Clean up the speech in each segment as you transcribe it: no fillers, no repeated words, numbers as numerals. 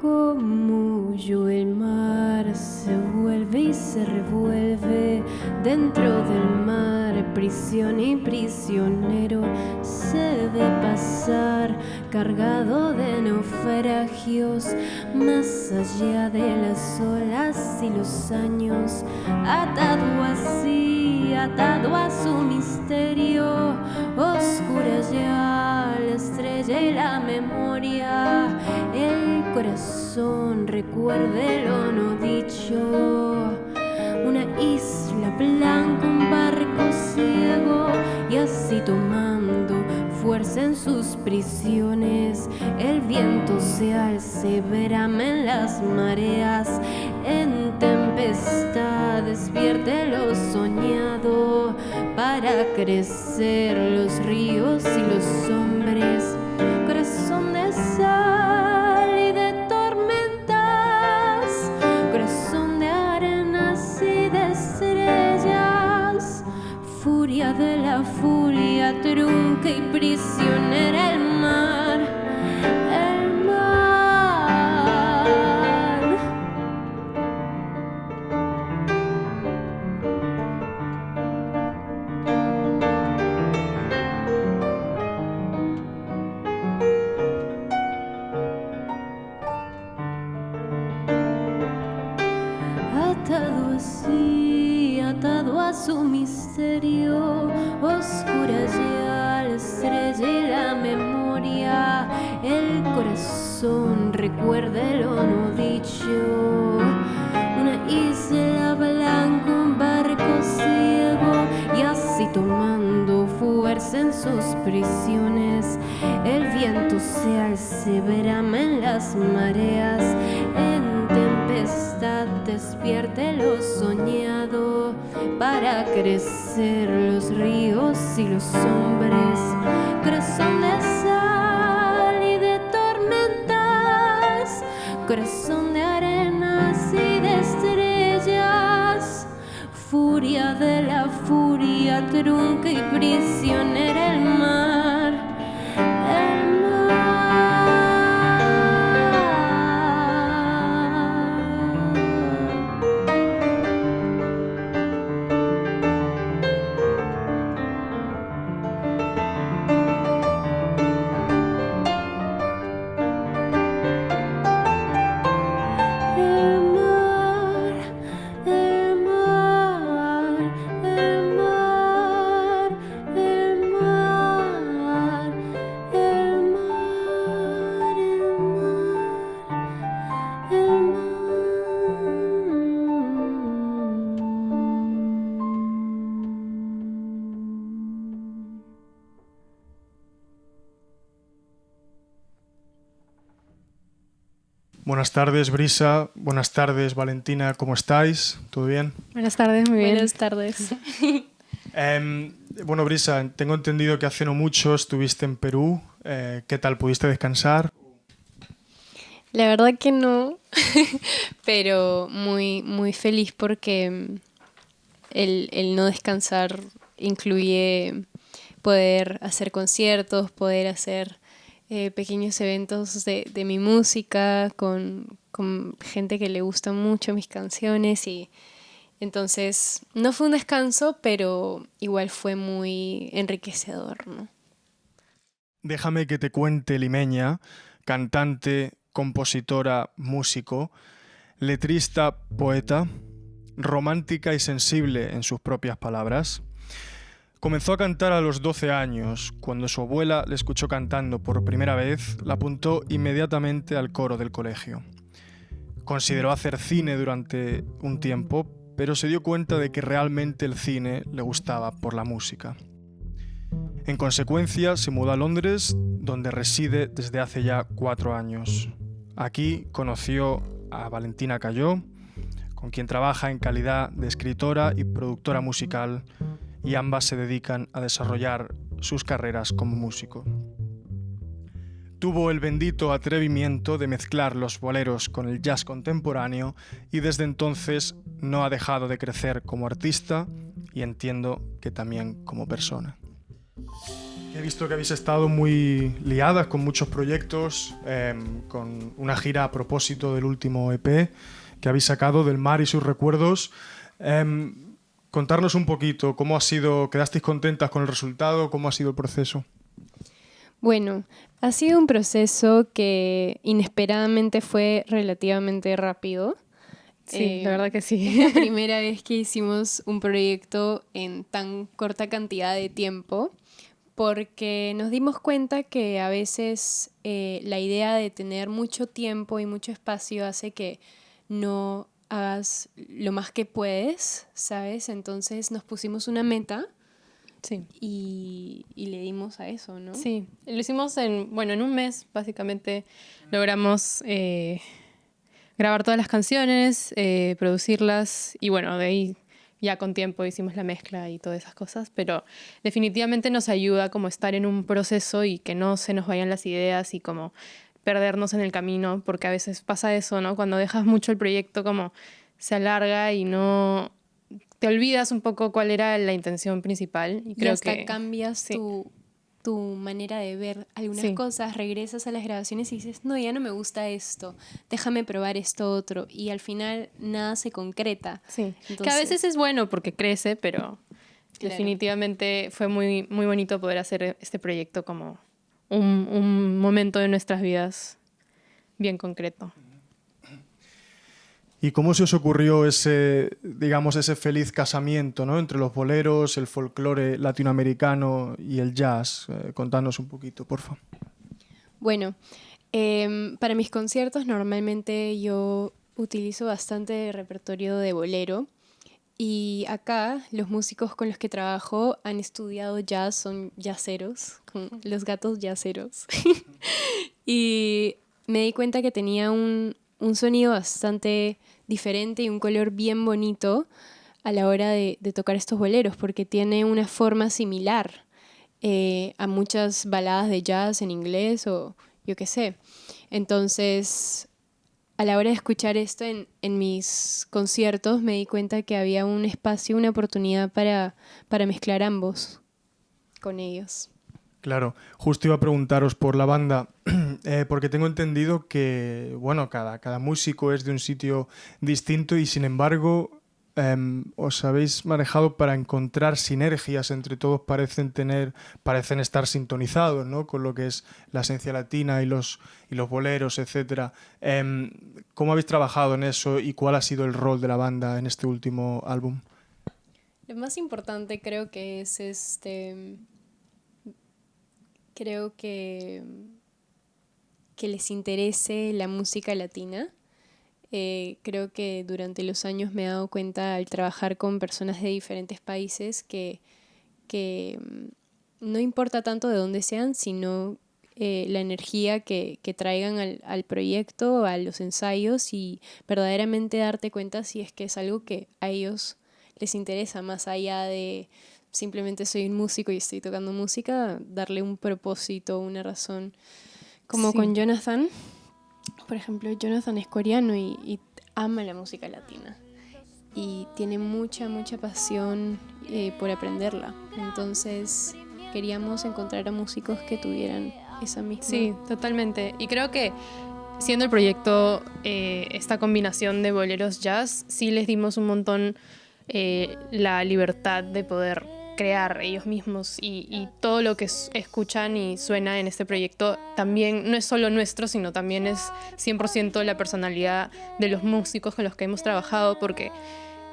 Como yo el mar se vuelve y se revuelve dentro del mar, prisión y prisionero se ve pasar cargado de naufragios más allá de las olas y los años, atado así, atado a su misterio, oscura ya la estrella y la memoria, el corazón recuerde lo no dicho, una isla blanca, un barco ciego, y así tomando fuerza en sus prisiones, el viento se alce, verame en las mareas, en tempestad despierte lo soñado, para crecer los ríos y los hombres, corazón de sal y de tormentas, corazón de arenas y de estrellas, furia de la furia trunca y prisionera el mar, el mar. Atado así, atado a su misterio, oscura ya la estrella y la memoria, el corazón recuerde lo no dicho, una isla blanca, un barco ciego, y así tomando fuerza en sus prisiones, el viento se alce, verame en las mareas, en tempestad despierte lo soñado, para crecer los ríos y los hombres, corazón de sal y de tormentas, corazón de arenas y de estrellas, furia de la furia trunca y prisionera el mar, el mar. Buenas tardes, Brisa. Buenas tardes, Valentina. ¿Cómo estáis? ¿Todo bien? Buenas tardes, muy bien. Buenas tardes. Bueno, Brisa, tengo entendido que hace no mucho estuviste en Perú. ¿Qué tal? ¿Pudiste descansar? La verdad que no, pero muy, muy feliz porque el no descansar incluye poder hacer conciertos, poder hacer pequeños eventos de mi música con gente que le gustan mucho mis canciones, y entonces no fue un descanso, pero igual fue muy enriquecedor, ¿no? Déjame que te cuente Limeña, cantante, compositora, músico, letrista, poeta, romántica y sensible en sus propias palabras. Comenzó a cantar a los 12 años. Cuando su abuela le escuchó cantando por primera vez, la apuntó inmediatamente al coro del colegio. Consideró hacer cine durante un tiempo, pero se dio cuenta de que realmente el cine le gustaba por la música. En consecuencia, se mudó a Londres, donde reside desde hace ya 4 años. Aquí conoció a Valentina Calló, con quien trabaja en calidad de escritora y productora musical, y ambas se dedican a desarrollar sus carreras como músico. Tuvo el bendito atrevimiento de mezclar los boleros con el jazz contemporáneo y desde entonces no ha dejado de crecer como artista y entiendo que también como persona. He visto que habéis estado muy liadas con muchos proyectos, con una gira a propósito del último EP que habéis sacado, Del mar y sus recuerdos. Contarnos un poquito, ¿cómo ha sido? ¿Quedasteis contentas con el resultado? ¿Cómo ha sido el proceso? Bueno, ha sido un proceso que inesperadamente fue relativamente rápido. Sí, la verdad que sí. Es la primera vez que hicimos un proyecto en tan corta cantidad de tiempo, porque nos dimos cuenta que a veces la idea de tener mucho tiempo y mucho espacio hace que no hagas lo más que puedes, ¿sabes? Entonces nos pusimos una meta Sí. y le dimos a eso, ¿no? Sí, lo hicimos en un mes, básicamente logramos grabar todas las canciones, producirlas y bueno, de ahí ya con tiempo hicimos la mezcla y todas esas cosas, pero definitivamente nos ayuda como estar en un proceso y que no se nos vayan las ideas y como perdernos en el camino, porque a veces pasa eso, ¿no? Cuando dejas mucho el proyecto como se alarga y no te olvidas un poco cuál era la intención principal y Y creo hasta que cambias sí. tu manera de ver algunas Sí. cosas, regresas a las grabaciones y dices, no, ya no me gusta esto, déjame probar esto otro. Y al final nada se concreta. Sí, que a Entonces, veces es bueno porque crece, pero Claro. definitivamente fue muy, muy bonito poder hacer este proyecto como un momento de nuestras vidas bien concreto. ¿Y cómo se os ocurrió ese, digamos, ese feliz casamiento, ¿no?, entre los boleros, el folclore latinoamericano y el jazz? Contadnos un poquito, por favor. Bueno, para mis conciertos normalmente yo utilizo bastante repertorio de bolero y acá los músicos con los que trabajo han estudiado jazz, son jazzeros, con los gatos jazzeros. Y me di cuenta que tenía un sonido bastante diferente y un color bien bonito a la hora de tocar estos boleros, porque tiene una forma similar a muchas baladas de jazz en inglés o yo qué sé. Entonces, a la hora de escuchar esto en mis conciertos, me di cuenta que había un espacio, una oportunidad para mezclar ambos con ellos. Claro, justo iba a preguntaros por la banda, porque tengo entendido que, bueno, cada músico es de un sitio distinto y sin embargo os habéis manejado para encontrar sinergias entre todos, parecen estar sintonizados, ¿no?, con lo que es la esencia latina y los boleros, etcétera. ¿Cómo habéis trabajado en eso y cuál ha sido el rol de la banda en este último álbum? Lo más importante creo que es creo que les interese la música latina. Creo que durante los años me he dado cuenta al trabajar con personas de diferentes países que no importa tanto de dónde sean, sino la energía que traigan al proyecto, a los ensayos y verdaderamente darte cuenta si es que es algo que a ellos les interesa, más allá de simplemente soy un músico y estoy tocando música, darle un propósito, una razón. Como Sí. con Jonathan, por ejemplo, Jonathan es coreano y ama la música latina y tiene mucha pasión por aprenderla. Entonces queríamos encontrar a músicos que tuvieran esa misma... Sí, totalmente. Y creo que siendo el proyecto esta combinación de boleros jazz, sí les dimos un montón la libertad de poder crear ellos mismos y todo lo que escuchan y suena en este proyecto también no es solo nuestro, sino también es 100% la personalidad de los músicos con los que hemos trabajado, porque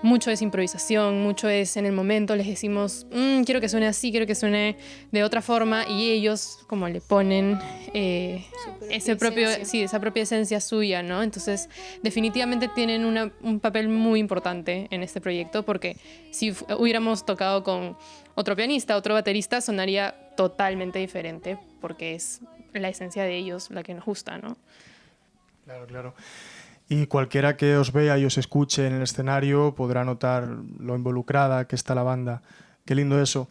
mucho es improvisación, mucho es en el momento, les decimos, quiero que suene así, quiero que suene de otra forma, y ellos como le ponen esa propia esencia suya, ¿no? Entonces, definitivamente tienen un papel muy importante en este proyecto, porque si hubiéramos tocado con otro pianista, otro baterista, sonaría totalmente diferente, porque es la esencia de ellos la que nos gusta, ¿no? Claro, claro. Y cualquiera que os vea y os escuche en el escenario podrá notar lo involucrada que está la banda. Qué lindo eso.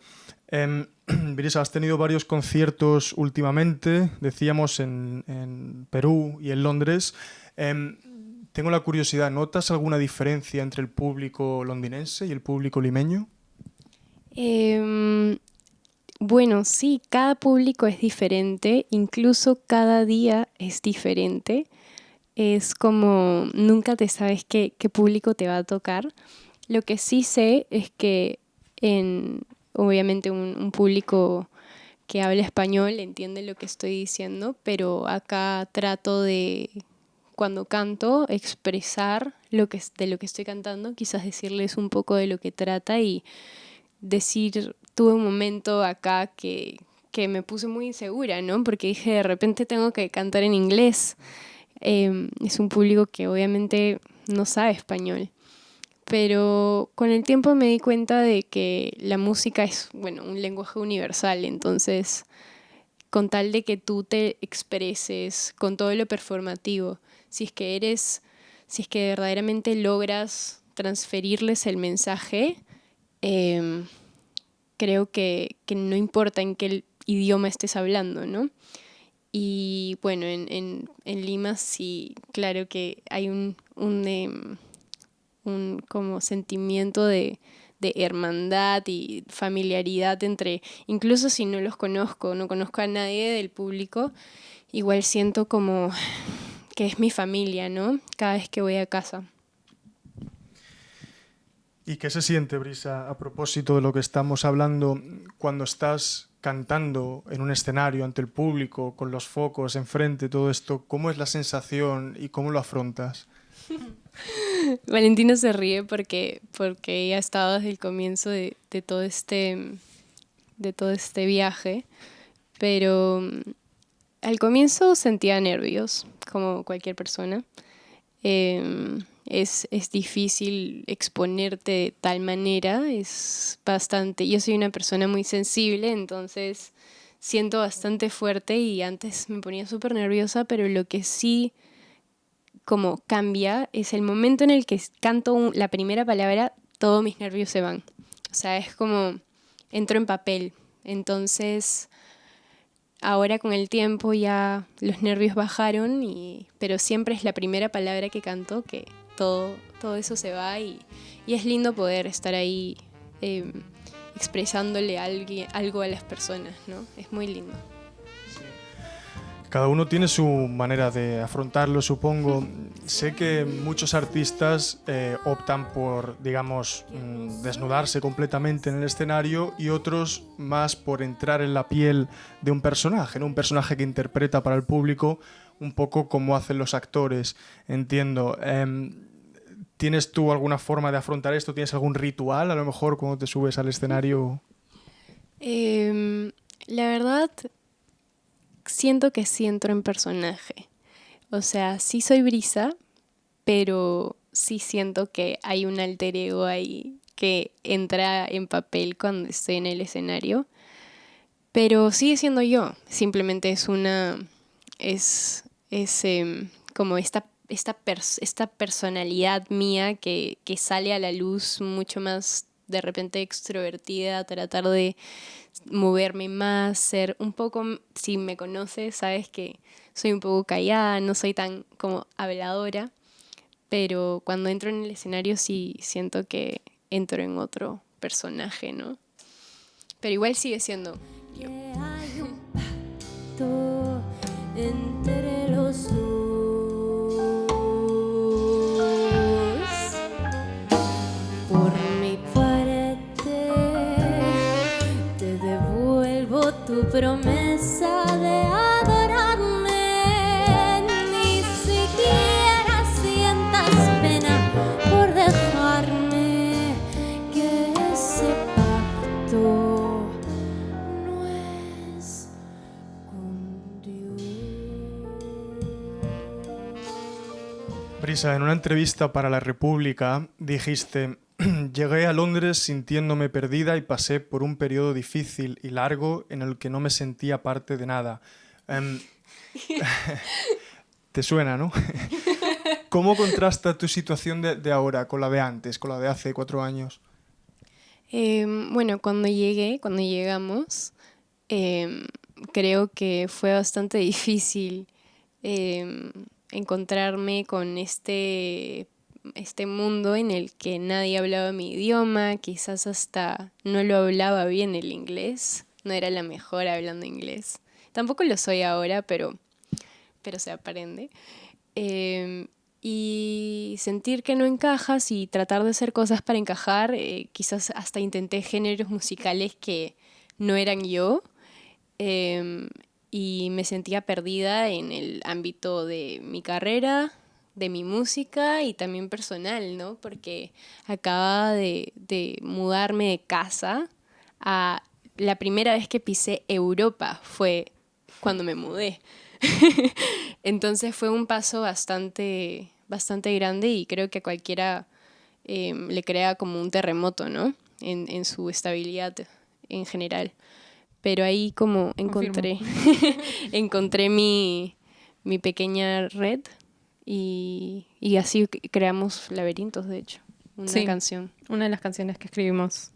Brisa, has tenido varios conciertos últimamente, decíamos en Perú y en Londres. Tengo la curiosidad, ¿notas alguna diferencia entre el público londinense y el público limeño? Bueno, sí, cada público es diferente, incluso cada día es diferente. Es como nunca te sabes qué público te va a tocar. Lo que sí sé es que en, obviamente, un público que habla español entiende lo que estoy diciendo, pero acá trato de, cuando canto, expresar de lo que estoy cantando, quizás decirles un poco de lo que trata y decir, tuve un momento acá que me puse muy insegura, ¿no? Porque dije, de repente tengo que cantar en inglés. Es un público que obviamente no sabe español. Pero con el tiempo me di cuenta de que la música es, bueno, un lenguaje universal, entonces con tal de que tú te expreses con todo lo performativo, si es que si es que verdaderamente logras transferirles el mensaje, em, creo que no importa en qué idioma estés hablando, ¿no? Y bueno, en Lima sí, claro que hay un como sentimiento de hermandad y familiaridad entre, incluso si no los conozco, no conozco a nadie del público, igual siento como que es mi familia, ¿no? Cada vez que voy a casa. ¿Y qué se siente, Brisa, a propósito de lo que estamos hablando, cuando estás cantando en un escenario ante el público, con los focos enfrente, todo esto? ¿Cómo es la sensación y cómo lo afrontas? Valentino se ríe porque ella ha estado desde el comienzo de todo este viaje, pero al comienzo sentía nervios, como cualquier persona. Es difícil exponerte de tal manera, es bastante. Yo soy una persona muy sensible, entonces siento bastante fuerte y antes me ponía súper nerviosa, pero lo que sí como cambia es el momento en el que canto la primera palabra, todos mis nervios se van. O sea, es como entro en papel. Entonces, ahora con el tiempo ya los nervios bajaron, pero siempre es la primera palabra que canto que todo eso se va y es lindo poder estar ahí expresándole algo a las personas, ¿no? Es muy lindo. Cada uno tiene su manera de afrontarlo, supongo. Sé que muchos artistas optan por, digamos, desnudarse completamente en el escenario y otros más por entrar en la piel de un personaje, ¿no? Un personaje que interpreta para el público un poco como hacen los actores, entiendo. ¿Tienes tú alguna forma de afrontar esto? ¿Tienes algún ritual a lo mejor cuando te subes al escenario? La verdad, siento que sí entro en personaje. O sea, sí soy Brisa, pero sí siento que hay un alter ego ahí que entra en papel cuando estoy en el escenario. Pero sigue siendo yo. Simplemente es como esta personalidad mía que sale a la luz mucho más de repente extrovertida, tratar de moverme más, ser un poco, si me conoces, sabes que soy un poco callada, no soy tan como habladora, pero cuando entro en el escenario sí siento que entro en otro personaje, ¿no? Pero igual sigue siendo yo. Hay un pacto entre los dos. Por mi parte, te devuelvo tu promesa de adorarme. Ni siquiera sientas pena por dejarme, que ese pacto no es con Dios. Brisa, en una entrevista para La República dijiste: llegué a Londres sintiéndome perdida y pasé por un periodo difícil y largo en el que no me sentía parte de nada. ¿Te suena, no? ¿Cómo contrasta tu situación de ahora con la de antes, con la de hace 4 años? Bueno, cuando llegamos, creo que fue bastante difícil encontrarme con este mundo en el que nadie hablaba mi idioma, quizás hasta no lo hablaba bien el inglés. no era la mejor hablando inglés. Tampoco lo soy ahora, pero se aprende. Y sentir que no encajas y tratar de hacer cosas para encajar, quizás hasta intenté géneros musicales que no eran yo, y me sentía perdida en el ámbito de mi carrera, de mi música y también personal, ¿no? Porque acababa de mudarme de casa. La primera vez que pisé Europa fue cuando me mudé. Entonces fue un paso bastante grande y creo que a cualquiera le crea como un terremoto, ¿no? En su estabilidad en general. Pero ahí como encontré mi pequeña red y así creamos Laberintos, de hecho, una canción. Una de las canciones que escribimos.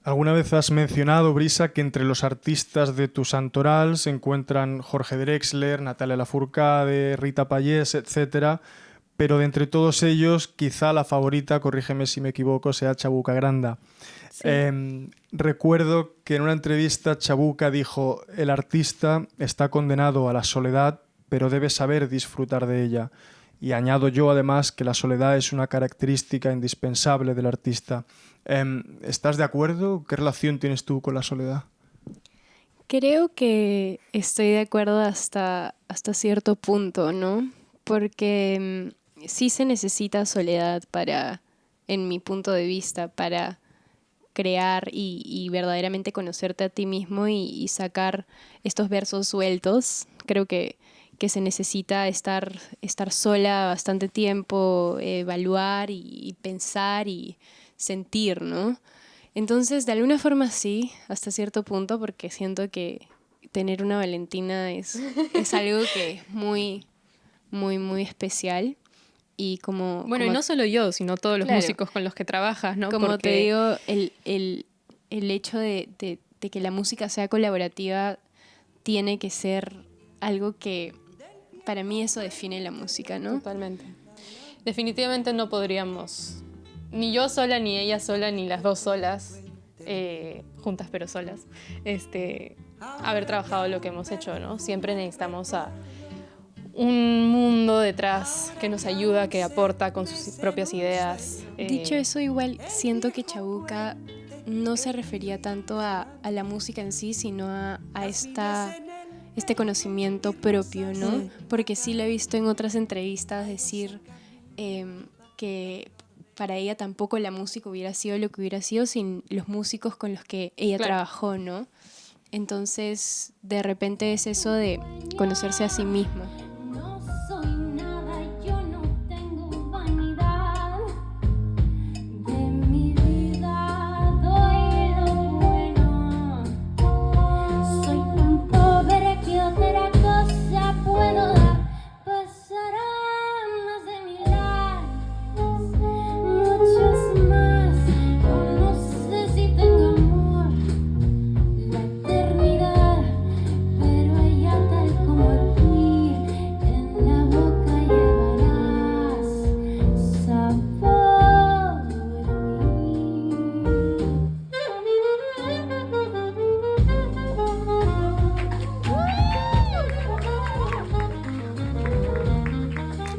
¿Alguna vez has mencionado, Brisa, que entre los artistas de tu santoral se encuentran Jorge Drexler, Natalia Lafourcade, Rita Payés, etcétera? Pero de entre todos ellos, quizá la favorita, corrígeme si me equivoco, sea Chabuca Granda. Sí. Recuerdo que en una entrevista Chabuca dijo: el artista está condenado a la soledad, pero debe saber disfrutar de ella. Y añado yo además que la soledad es una característica indispensable del artista. ¿Estás de acuerdo? ¿Qué relación tienes tú con la soledad? Creo que estoy de acuerdo hasta cierto punto, ¿no? Porque sí se necesita soledad en mi punto de vista, para crear y verdaderamente conocerte a ti mismo y sacar estos versos sueltos. Creo que se necesita estar sola bastante tiempo, evaluar y pensar y sentir, ¿no? Entonces, de alguna forma sí, hasta cierto punto, porque siento que tener una Valentina es algo que es muy, muy, muy especial. Y y no solo yo, sino todos los músicos con los que trabajas, ¿no? Como te digo, el hecho de que la música sea colaborativa tiene que ser algo que, para mí, eso define la música, ¿no? Totalmente. Definitivamente no podríamos, ni yo sola, ni ella sola, ni las dos solas, juntas pero solas, haber trabajado lo que hemos hecho, ¿no? Siempre necesitamos a un mundo detrás que nos ayuda, que aporta con sus propias ideas. Dicho eso, igual siento que Chabuca no se refería tanto a la música en sí, sino a este conocimiento propio, ¿no? Porque sí lo he visto en otras entrevistas decir que para ella tampoco la música hubiera sido lo que hubiera sido sin los músicos con los que ella trabajó, ¿no? Entonces, de repente es eso de conocerse a sí misma.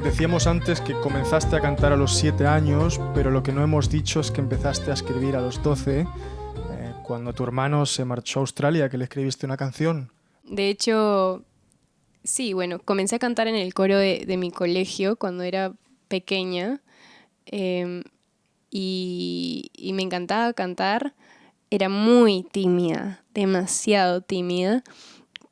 Decíamos antes que comenzaste a cantar a los 7 años, pero lo que no hemos dicho es que empezaste a escribir a los 12, cuando tu hermano se marchó a Australia, que le escribiste una canción. De hecho, sí, bueno, comencé a cantar en el coro de mi colegio cuando era pequeña, y me encantaba cantar. Era muy tímida, demasiado tímida,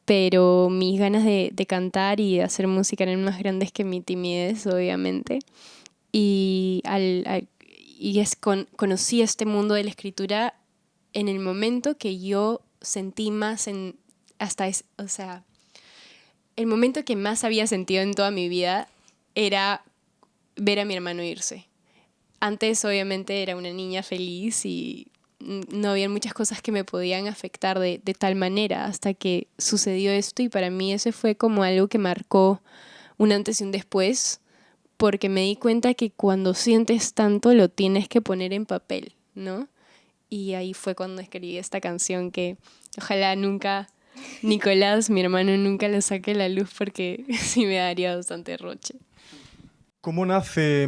pero mis ganas de cantar y de hacer música eran más grandes que mi timidez, obviamente. Y conocí este mundo de la escritura en el momento que yo sentí más el momento que más había sentido en toda mi vida era ver a mi hermano irse. Antes, obviamente, era una niña feliz y no había muchas cosas que me podían afectar de tal manera hasta que sucedió esto, y para mí ese fue como algo que marcó un antes y un después, porque me di cuenta que cuando sientes tanto lo tienes que poner en papel, ¿no? y ahí fue cuando escribí esta canción que ojalá nunca Nicolás, mi hermano, nunca la saque a la luz porque sí me daría bastante roche. ¿Cómo nace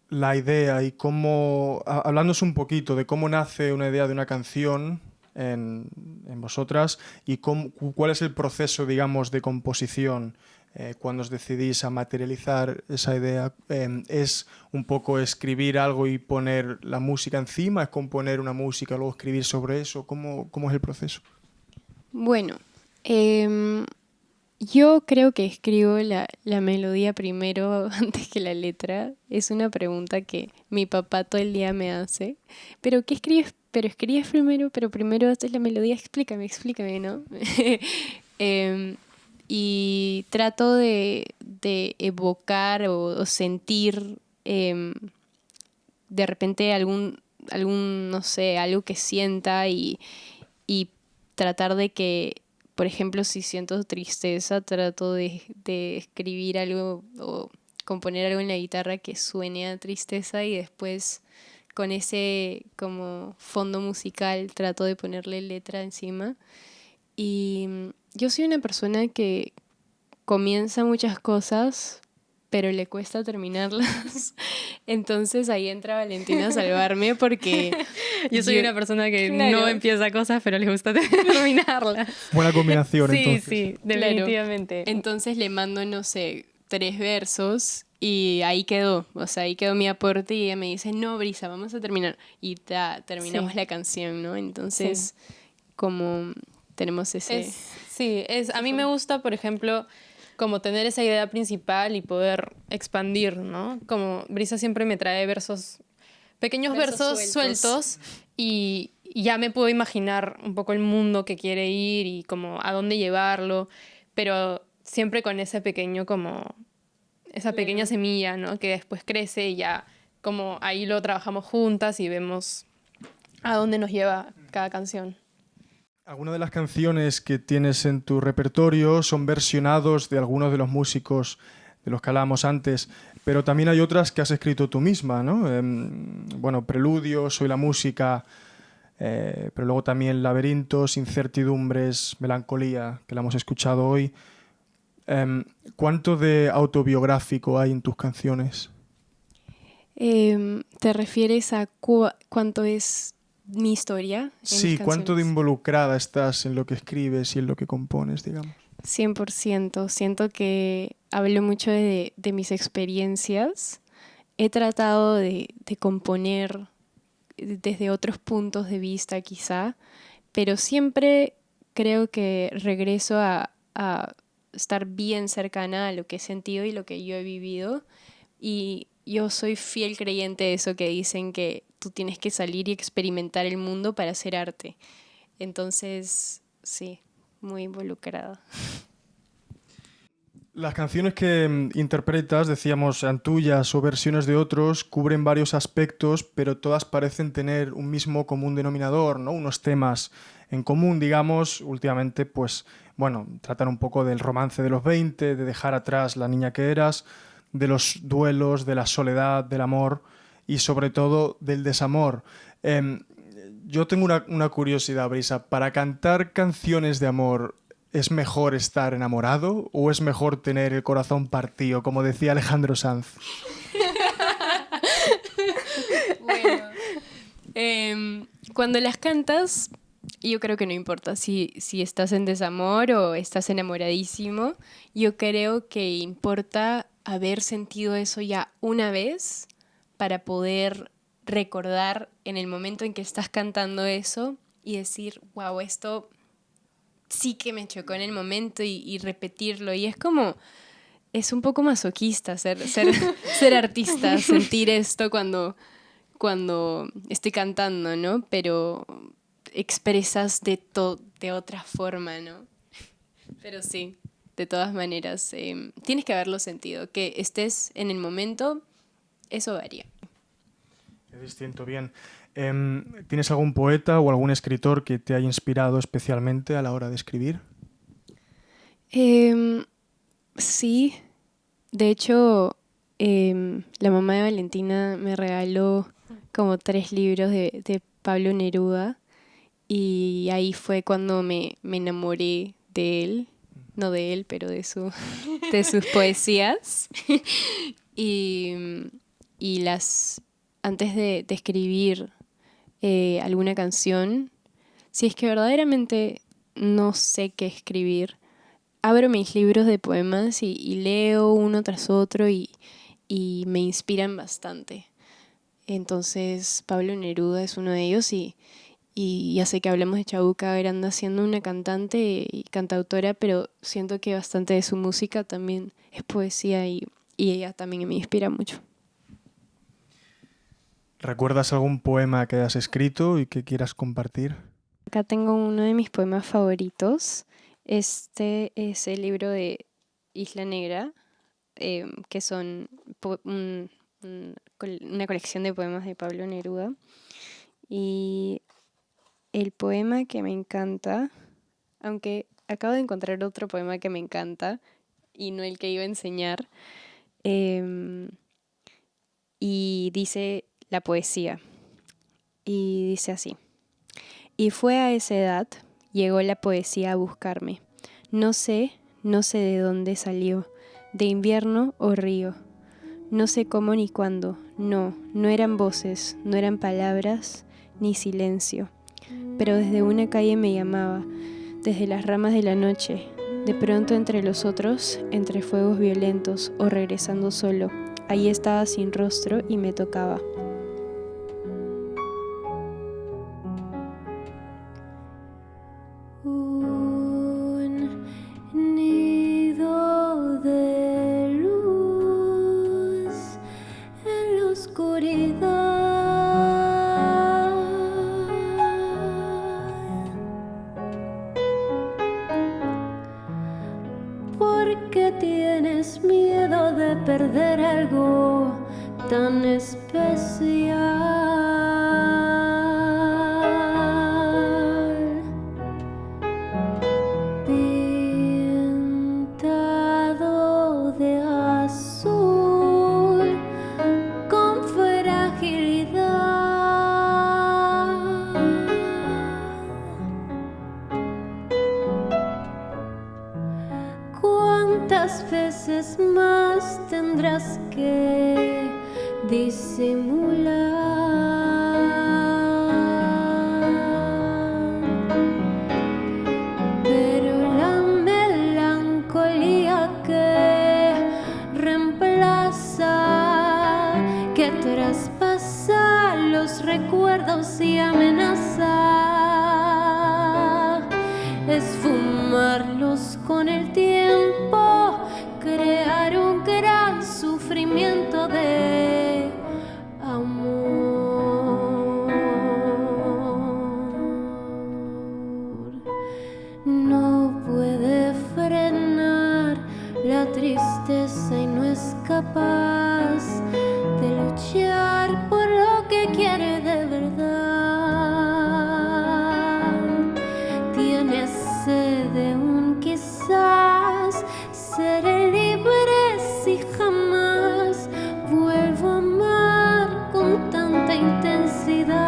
la idea y cómo, hablándonos un poquito de cómo nace una idea de una canción en vosotras y cuál es el proceso, digamos, de composición cuando os decidís a materializar esa idea? ¿Es un poco escribir algo y poner la música encima? ¿Es componer una música y luego escribir sobre eso? ¿Cómo es el proceso? Bueno, yo creo que escribo la melodía primero antes que la letra. Es una pregunta que mi papá todo el día me hace. ¿Pero qué escribes? Pero escribes primero, pero primero haces la melodía. Explícame, ¿no? Y trato de evocar o sentir de repente no sé, algo que sienta y tratar de que, por ejemplo, si siento tristeza, trato de escribir algo o componer algo en la guitarra que suene a tristeza y después con ese como fondo musical trato de ponerle letra encima. Y yo soy una persona que comienza muchas cosas, pero le cuesta terminarlas. Entonces ahí entra Valentina a salvarme porque Yo soy una persona que Claro. no empieza cosas, pero le gusta terminarlas. Buena combinación, Sí, entonces. sí, Claro. definitivamente. Entonces le mando, no sé, 3 versos y ahí quedó. O sea, ahí quedó mi aporte y ella me dice, no, Brisa, vamos a terminar. Y terminamos Sí. la canción, ¿no? Entonces, como tenemos ese... A mí me gusta, por ejemplo, como tener esa idea principal y poder expandir, ¿no? Como Brisa siempre me trae pequeños versos sueltos y ya me puedo imaginar un poco el mundo que quiere ir y como a dónde llevarlo, pero siempre con ese pequeño como esa pequeña semilla, ¿no? Que después crece y ya como ahí lo trabajamos juntas y vemos a dónde nos lleva cada canción. Algunas de las canciones que tienes en tu repertorio son versionados de algunos de los músicos de los que hablábamos antes, pero también hay otras que has escrito tú misma, ¿no? Bueno, Preludio, Soy la música, pero luego también Laberintos, Incertidumbres, Melancolía, que la hemos escuchado hoy. ¿Cuánto de autobiográfico hay en tus canciones? ¿Te refieres a cuánto es mi historia en Sí, mis ¿cuánto de canciones? involucrada estás en lo que escribes y en lo que compones, digamos? 100%. Siento que hablo mucho de mis experiencias. He tratado de componer desde otros puntos de vista quizá, pero siempre creo que regreso a estar bien cercana a lo que he sentido y lo que yo he vivido. Y yo soy fiel creyente de eso que dicen que tú tienes que salir y experimentar el mundo para hacer arte. Entonces, sí, muy involucrada. Las canciones que interpretas, decíamos, sean tuyas o versiones de otros, cubren varios aspectos, pero todas parecen tener un mismo común denominador, ¿no? Unos temas en común, digamos. Últimamente, pues, bueno, tratan un poco del romance de los 20, de dejar atrás la niña que eras, de los duelos, de la soledad, del amor y sobre todo del desamor. Yo tengo una curiosidad, Brisa. Para cantar canciones de amor, ¿es mejor estar enamorado o es mejor tener el corazón partido, como decía Alejandro Sanz? Bueno, cuando las cantas, yo creo que no importa si estás en desamor o estás enamoradísimo. Yo creo que importa haber sentido eso ya una vez para poder recordar en el momento en que estás cantando eso y decir, wow, esto sí que me chocó en el momento y repetirlo. Y es como, es un poco masoquista ser artista, sentir esto cuando estoy cantando, ¿no? Pero expresas de otra forma, ¿no? Pero sí, de todas maneras, tienes que haberlo sentido. Que estés en el momento, eso varía. Es distinto, bien. ¿Tienes algún poeta o algún escritor que te haya inspirado especialmente a la hora de escribir? Sí, de hecho, la mamá de Valentina me regaló como 3 libros de Pablo Neruda y ahí fue cuando me enamoré de él, no de él, pero de sus poesías. Y, y antes de escribir alguna canción, si es que verdaderamente no sé qué escribir, abro mis libros de poemas y leo uno tras otro y me inspiran bastante. Entonces Pablo Neruda es uno de ellos y ya sé que hablamos de Chabuca Granda siendo una cantante y cantautora, pero siento que bastante de su música también es poesía y ella también me inspira mucho. ¿Recuerdas algún poema que hayas escrito y que quieras compartir? Acá tengo uno de mis poemas favoritos. Este es el libro de Isla Negra, que son una colección de poemas de Pablo Neruda. Y el poema que me encanta, aunque acabo de encontrar otro poema que me encanta y no el que iba a enseñar, y dice la poesía, y dice así. Y fue a esa edad, llegó la poesía a buscarme. No sé de dónde salió, de invierno o río. No sé cómo ni cuándo, no eran voces, no eran palabras, ni silencio. Pero desde una calle me llamaba, desde las ramas de la noche, de pronto entre los otros, entre fuegos violentos o regresando solo. Allí estaba sin rostro y me tocaba. Un nido de luz en la oscuridad. ¿Por qué tienes miedo de perder algo tan especial? Pintado de azul con fragilidad. ¿Cuántas veces más tendrás que disimular? Pero la melancolía que reemplaza, que traspasa los recuerdos y amenaza, es fumarlos con el tiempo, crear un gran sufrimiento de amor. No puede frenar la tristeza y no es capaz de luchar por lo que quiere de verdad. Tiene sed de un quizás, seré libre si jamás vuelvo a amar con tanta intensidad.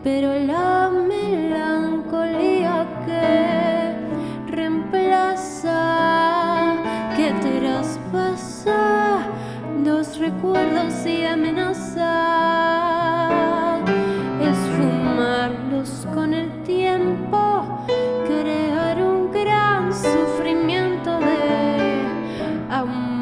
Pero la melancolía que reemplaza, que traspasa los recuerdos y amenaza, es fumarlos con el tiempo, crear un gran sufrimiento de amor.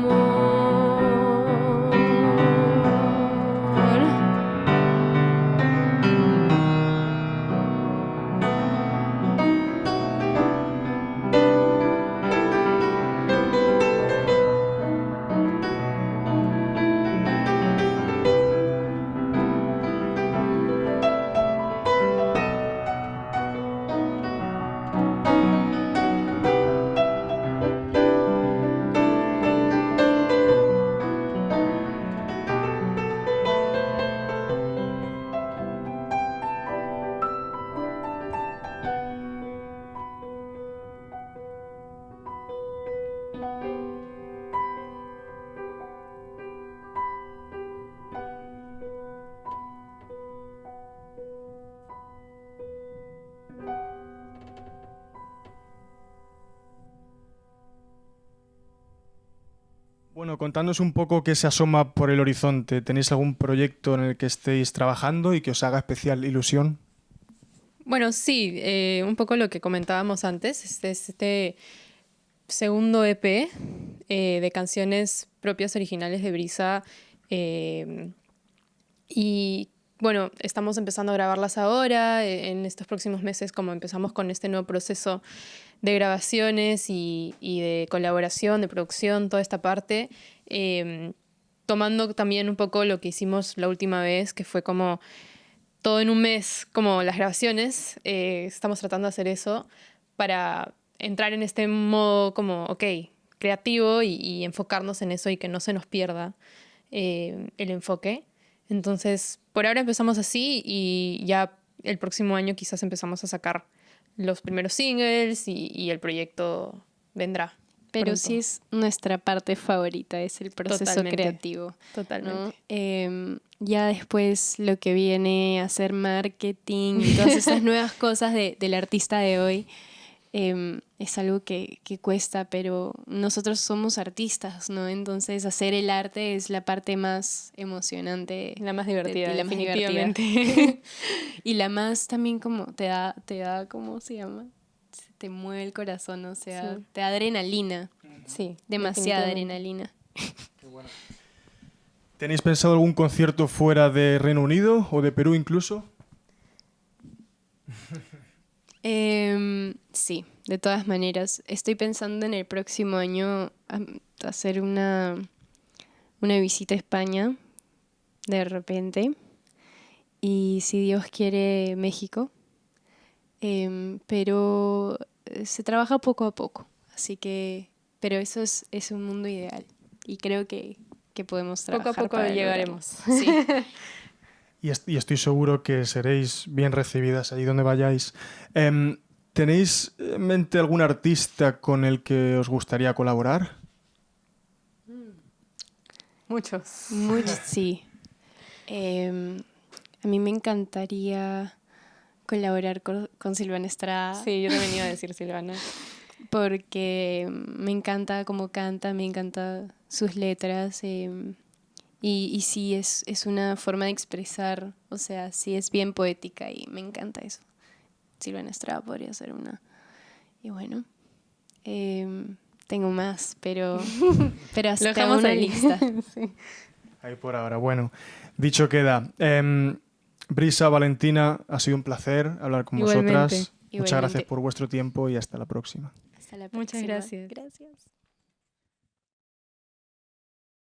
Bueno, contadnos un poco qué se asoma por el horizonte. ¿Tenéis algún proyecto en el que estéis trabajando y que os haga especial ilusión? Bueno, sí, un poco lo que comentábamos antes, este segundo EP de canciones propias originales de Brisa. Y bueno, estamos empezando a grabarlas ahora, en estos próximos meses, como empezamos con este nuevo proceso de grabaciones y de colaboración, de producción, toda esta parte, tomando también un poco lo que hicimos la última vez, que fue como todo en un mes, como las grabaciones. Estamos tratando de hacer eso para entrar en este modo como, ok, creativo y enfocarnos en eso y que no se nos pierda el enfoque. Entonces, por ahora empezamos así y ya el próximo año quizás empezamos a sacar los primeros singles y el proyecto vendrá. Pero pronto. sí es nuestra parte favorita, es el proceso Totalmente. creativo. Totalmente. ¿No? Ya después lo que viene, hacer marketing y todas esas nuevas cosas del artista de hoy, es algo que cuesta, pero nosotros somos artistas, ¿no? Entonces hacer el arte es la parte más emocionante. La más divertida, y la más definitivamente. divertida. Y la más también como te da, ¿cómo se llama? Se te mueve el corazón, o sea, Sí. te da adrenalina, Sí, demasiada definitivamente. adrenalina. ¿Tenéis pensado algún concierto fuera de Reino Unido o de Perú incluso? Sí, de todas maneras. Estoy pensando en el próximo año hacer una visita a España, de repente. Y si Dios quiere, México. Pero se trabaja poco a poco. Así que, pero eso es un mundo ideal. Y creo que podemos Poco a trabajar poco para llegaremos. lograrlo. Sí. Y estoy seguro que seréis bien recibidas allí donde vayáis. ¿Tenéis en mente algún artista con el que os gustaría colaborar? Muchos. Sí. A mí me encantaría colaborar con Silvana Estrada. Sí, yo también iba a decir Silvana. Porque me encanta cómo canta, me encanta sus letras. Y sí, es una forma de expresar, o sea, sí es bien poética y me encanta eso. Silvana Estrada podría ser una. Y bueno, tengo más, pero hasta dejamos una ahí. lista. Sí. Ahí por ahora. Bueno, dicho queda. Brisa, Valentina, ha sido un placer hablar con Igualmente. vosotras. Muchas Igualmente. gracias por vuestro tiempo y hasta la próxima. Hasta la Muchas próxima. gracias. Gracias.